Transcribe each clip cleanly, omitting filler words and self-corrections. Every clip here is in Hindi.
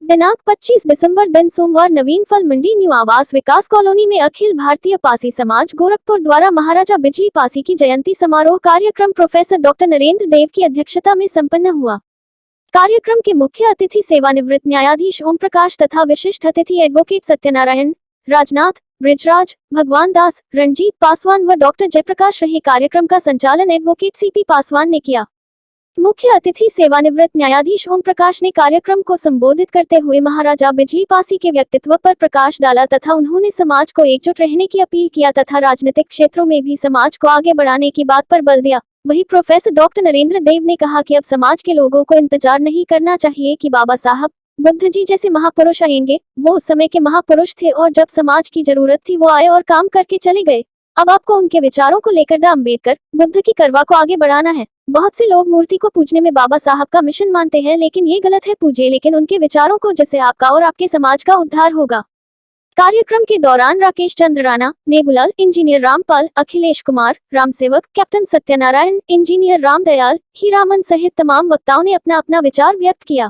दिनांक 25 दिसंबर दिन सोमवार नवीन फल मंडी न्यू आवास विकास कॉलोनी में अखिल भारतीय पासी समाज गोरखपुर द्वारा महाराजा बिजली पासी की जयंती समारोह कार्यक्रम प्रोफेसर डॉक्टर नरेंद्र देव की अध्यक्षता में संपन्न हुआ। कार्यक्रम के मुख्य अतिथि सेवानिवृत्त न्यायाधीश ओम प्रकाश तथा विशिष्ट अतिथि एडवोकेट सत्यनारायण, राजनाथ, ब्रिजराज, भगवान दास, रणजीत पासवान व डॉक्टर जयप्रकाश रहे। कार्यक्रम का संचालन एडवोकेट सीपी पासवान ने किया। मुख्य अतिथि सेवानिवृत्त न्यायाधीश ओम प्रकाश ने कार्यक्रम को संबोधित करते हुए महाराजा बिजली पासी के व्यक्तित्व पर प्रकाश डाला तथा उन्होंने समाज को एकजुट रहने की अपील किया तथा राजनीतिक क्षेत्रों में भी समाज को आगे बढ़ाने की बात पर बल दिया। वहीं प्रोफेसर डॉक्टर नरेंद्र देव ने कहा कि अब समाज के लोगों को इंतजार नहीं करना चाहिए कि बाबा साहब, बुद्ध जी जैसे महापुरुष आएंगे। वो उस समय के महापुरुष थे और जब समाज की जरूरत थी वो आए और काम करके चले गए। अब आपको उनके विचारों को लेकर डॉ. अम्बेडकर, बुद्ध की करवा को आगे बढ़ाना है। बहुत से लोग मूर्ति को पूजने में बाबा साहब का मिशन मानते हैं, लेकिन ये गलत है। पूजे लेकिन उनके विचारों को, जिससे आपका और आपके समाज का उद्धार होगा। कार्यक्रम के दौरान Rakesh Chandra Rana, Nebulal, engineer Rampal, Akhilesh Kumar, Ramsewak, captain Satyanarayan, engineer Ramdayal, Hiraman सहित तमाम वक्ताओं ने अपना अपना विचार व्यक्त किया।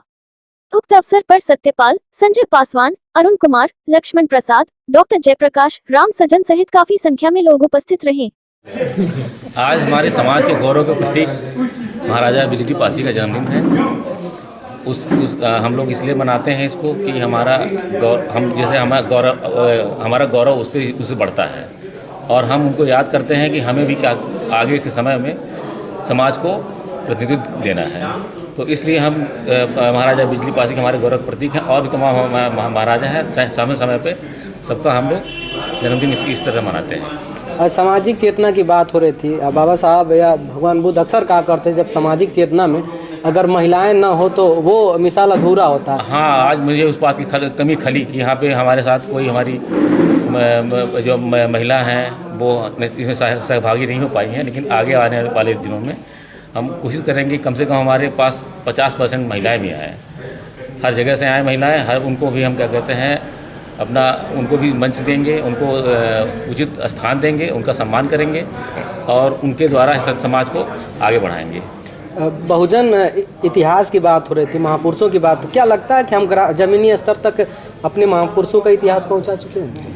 उक्त अवसर पर सत्यपाल, संजय पासवान, अरुण कुमार, लक्ष्मण प्रसाद, डॉक्टर जयप्रकाश, राम सजन सहित काफी संख्या में लोग उपस्थित रहे। आज हमारे समाज के गौरव के प्रतीक महाराजा बिजली पासी का जन्मदिन है। हम लोग इसलिए मनाते हैं इसको कि हमारा गौरव उससे बढ़ता है और हम उनको याद करते हैं कि हमें भी क्या आगे के समय में समाज को प्रतिनिधित्व देना है। तो इसलिए हम महाराजा बिजली पासी के हमारे गौरव प्रतीक हैं और भी तमाम महाराजा हैं। समय समय पे सबका हम लोग जन्मदिन इस तरह मनाते हैं। सामाजिक चेतना की बात हो रही थी। बाबा साहब या भगवान बुद्ध अक्सर कहा करते जब सामाजिक चेतना में अगर महिलाएं ना हो तो वो मिसाल अधूरा होता है। हाँ, आज मुझे उस बात की कमी खली कि यहाँ पे हमारे साथ कोई हमारी जो महिला हैं वो इसमें सहभागी नहीं हो पाई हैं, लेकिन आगे आने वाले दिनों में हम कोशिश करेंगे कम से कम हमारे पास 50% महिलाएं भी आएँ। हर जगह से आए महिलाएं, उनको भी हम क्या कहते हैं उनको भी मंच देंगे, उनको उचित स्थान देंगे, उनका सम्मान करेंगे और उनके द्वारा समाज को आगे बढ़ाएंगे। बहुजन इतिहास की बात हो रही थी, महापुरुषों की बात। क्या लगता है कि हम जमीनी स्तर तक अपने महापुरुषों का इतिहास पहुंचा चुके हैं?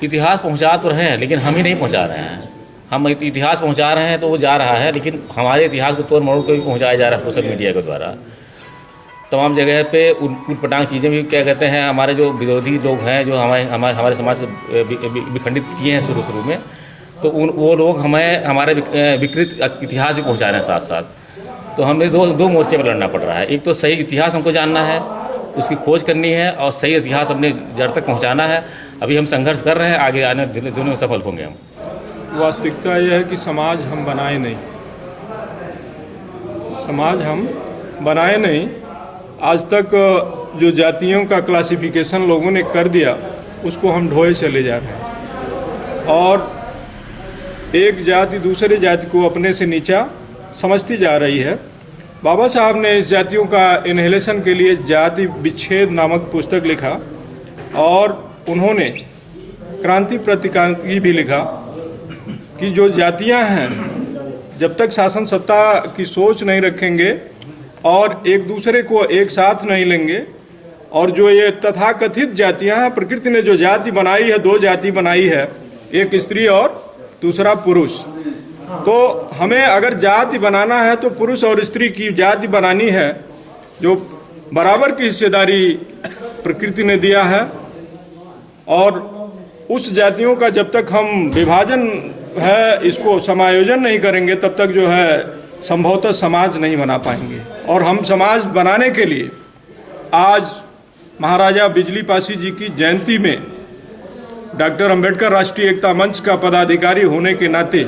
इतिहास पहुंचा तो रहे हैं, लेकिन हम ही नहीं पहुंचा रहे हैं। हम इतिहास पहुंचा रहे हैं तो वो जा रहा है, लेकिन हमारे इतिहास को तोड़ मरोड़ के भी पहुँचाया जा रहा है सोशल मीडिया के द्वारा। तमाम जगह पे उटपटांग चीज़ें भी क्या कहते हैं, हमारे जो विरोधी लोग हैं जो हमारे समाज को विखंडित किए हैं शुरू में, तो वो लोग हमारे विकृत इतिहास भी पहुंचा रहे हैं साथ साथ। तो हमें दो मोर्चे पर लड़ना पड़ रहा है। एक तो सही इतिहास हमको जानना है, उसकी खोज करनी है और सही इतिहास अपने जड़ तक पहुँचाना है। अभी हम संघर्ष कर रहे हैं, आगे आने दिनों में सफल होंगे हम। वास्तविकता यह है कि समाज हम बनाए नहीं, समाज हम बनाए नहीं। आज तक जो जातियों का क्लासिफिकेशन लोगों ने कर दिया उसको हम ढोए चले जा रहे हैं और एक जाति दूसरे जाति को अपने से नीचा समझती जा रही है। बाबा साहब ने इस जातियों का इनहेलेशन के लिए जाति विच्छेद नामक पुस्तक लिखा और उन्होंने क्रांति प्रतिक्रांति भी लिखा कि जो जातियां हैं जब तक शासन सत्ता की सोच नहीं रखेंगे और एक दूसरे को एक साथ नहीं लेंगे, और जो ये तथाकथित जातियां हैं, प्रकृति ने जो जाति बनाई है, दो जाति बनाई है, एक स्त्री और दूसरा पुरुष। तो हमें अगर जाति बनाना है तो पुरुष और स्त्री की जाति बनानी है, जो बराबर की हिस्सेदारी प्रकृति ने दिया है। और उस जातियों का जब तक हम विभाजन है इसको समायोजन नहीं करेंगे तब तक जो है संभवतः समाज नहीं बना पाएंगे। और हम समाज बनाने के लिए आज महाराजा बिजली पासी जी की जयंती में डॉक्टर अम्बेडकर राष्ट्रीय एकता मंच का पदाधिकारी होने के नाते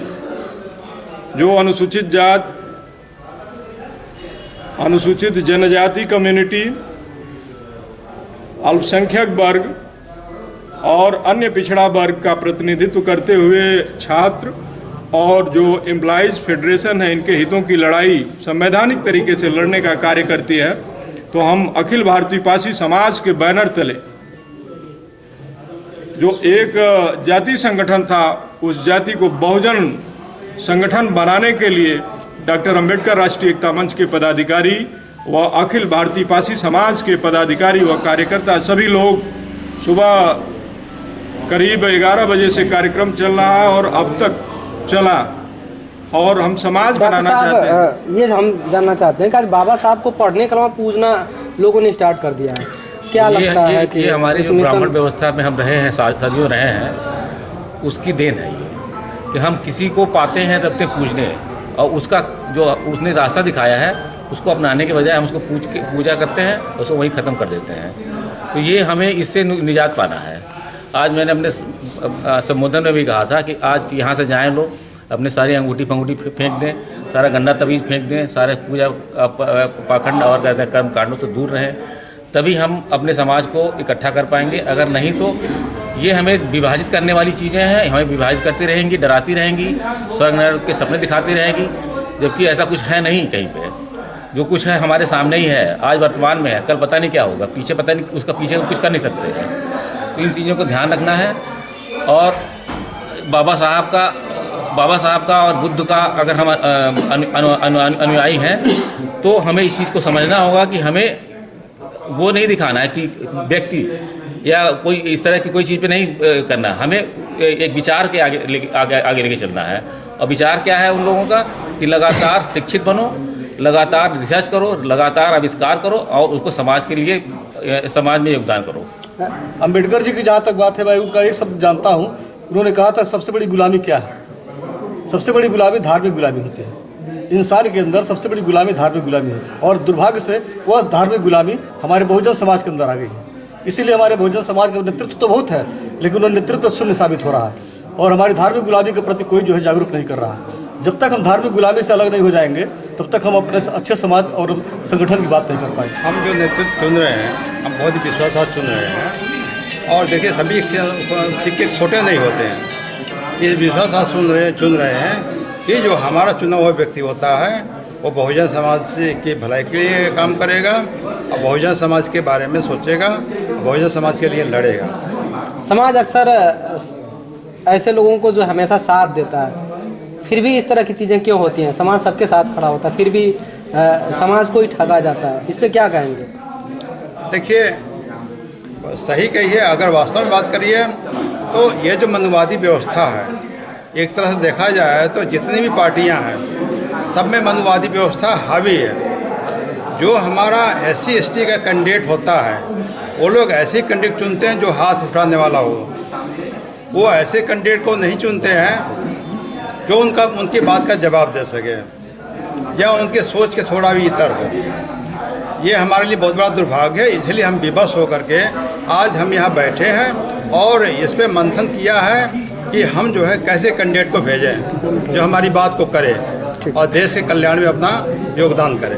जो अनुसूचित जात, अनुसूचित जनजाति कम्युनिटी, अल्पसंख्यक वर्ग और अन्य पिछड़ा वर्ग का प्रतिनिधित्व करते हुए छात्र और जो एम्प्लॉइज़ फेडरेशन है, इनके हितों की लड़ाई संवैधानिक तरीके से लड़ने का कार्य करती है। तो हम अखिल भारतीय पासी समाज के बैनर तले जो एक जाति संगठन था, उस जाति को बहुजन संगठन बनाने के लिए डॉक्टर अम्बेडकर राष्ट्रीय एकता मंच के पदाधिकारी व अखिल भारतीय पासी समाज के पदाधिकारी व कार्यकर्ता सभी लोग सुबह करीब 11 बजे से कार्यक्रम चल रहा है और अब तक चला, और हम समाज बनाना चाहते हैं। ये हम जानना चाहते हैं कि आज बाबा साहब को पढ़ने के अलावा पूजना लोगों ने स्टार्ट कर दिया है, क्या लगता है कि ये हमारी जो ब्राह्मण व्यवस्था में हम रहे हैं, सदियों रहे हैं, उसकी देन है ये कि हम किसी को पाते हैं तब तक पूजने, और उसका जो उसने रास्ता दिखाया है उसको अपनाने के बजाय हम उसको पूजा करते हैं, उसको वहीं ख़त्म कर देते हैं। तो ये हमें इससे निजात पाना है। आज मैंने अपने संबोधन में भी कहा था कि आज यहाँ से जाएं लोग, अपने सारी अंगूठी फंगूठी फेंक दें, सारा गंदा तवीज़ फेंक दें, सारे पूजा पाखंड और कहते हैं कर्म कांडों से दूर रहें, तभी हम अपने समाज को इकट्ठा कर पाएंगे। अगर नहीं तो ये हमें विभाजित करने वाली चीज़ें हैं, हमें विभाजित करती रहेंगी, डराती रहेंगी, स्वर्ग नरक के सपने दिखाती रहेगी, जबकि ऐसा कुछ है नहीं कहीं पे। जो कुछ है हमारे सामने ही है, आज वर्तमान में है, कल पता नहीं क्या होगा, पीछे पता नहीं, उसका पीछे कुछ कर नहीं सकते हैं। तो इन चीज़ों को ध्यान रखना है। और बाबा साहब का और बुद्ध का अगर हम अनुयायी हैं तो हमें इस चीज़ को समझना होगा कि हमें वो नहीं दिखाना है कि व्यक्ति या कोई इस तरह की कोई चीज़ पे नहीं करना है, हमें एक विचार के आगे लेके चलना है। और विचार क्या है उन लोगों का कि लगातार शिक्षित बनो, लगातार रिसर्च करो, लगातार आविष्कार करो और उसको समाज के लिए, समाज में योगदान करो। अंबेडकर जी की जहाँ तक बात है, मैं उनका एक शब्द जानता हूँ, उन्होंने कहा था सबसे बड़ी गुलामी क्या है? सबसे बड़ी गुलामी धार्मिक गुलामी होती है। इंसान के अंदर सबसे बड़ी गुलामी धार्मिक गुलामी है, और दुर्भाग्य से वह धार्मिक गुलामी हमारे बहुजन समाज के अंदर आ गई है। इसीलिए हमारे बहुजन समाज का नेतृत्व तो बहुत है, लेकिन वह नेतृत्व शून्य साबित हो रहा है, और हमारी धार्मिक गुलामी के प्रति कोई जो है जागरूक नहीं कर रहा है। जब तक हम धार्मिक गुलामी से अलग नहीं हो जाएंगे, तब तक हम अपने अच्छे समाज और संगठन की बात नहीं कर पाएंगे। हम जो नेतृत्व चुन रहे हैं, हम बहुत ही विश्वास साथ चुन रहे हैं, और देखिए सभी सिक्के खोटे नहीं होते हैं। इस विश्वास साथ चुन रहे हैं कि जो हमारा चुना हुआ व्यक्ति होता है वो बहुजन समाज की भलाई के लिए काम करेगा और बहुजन समाज के बारे में सोचेगा, बहुजन समाज के लिए लड़ेगा। समाज अक्सर ऐसे लोगों को जो हमेशा साथ देता है, फिर भी इस तरह की चीज़ें क्यों होती हैं? समाज सबके साथ खड़ा होता है, फिर भी समाज को ही ठगा जाता है, इस पर क्या कहेंगे? देखिए, सही कहिए, अगर वास्तव में बात करिए तो ये जो मनुवादी व्यवस्था है, एक तरह से देखा जाए तो जितनी भी पार्टियां हैं सब में मनुवादी व्यवस्था हावी है। जो हमारा SC ST का कैंडिडेट होता है, वो लोग ऐसे कैंडिडेट चुनते हैं जो हाथ उठाने वाला हो। वो ऐसे कैंडिडेट को नहीं चुनते हैं जो उनकी बात का जवाब दे सके या उनके सोच के थोड़ा भी इतर हो। ये हमारे लिए बहुत बड़ा दुर्भाग्य है। इसलिए हम विवश होकर के आज हम यहाँ बैठे हैं और इस पे मंथन किया है कि हम जो है कैसे कैंडिडेट को भेजें जो हमारी बात को करे और देश के कल्याण में अपना योगदान करे।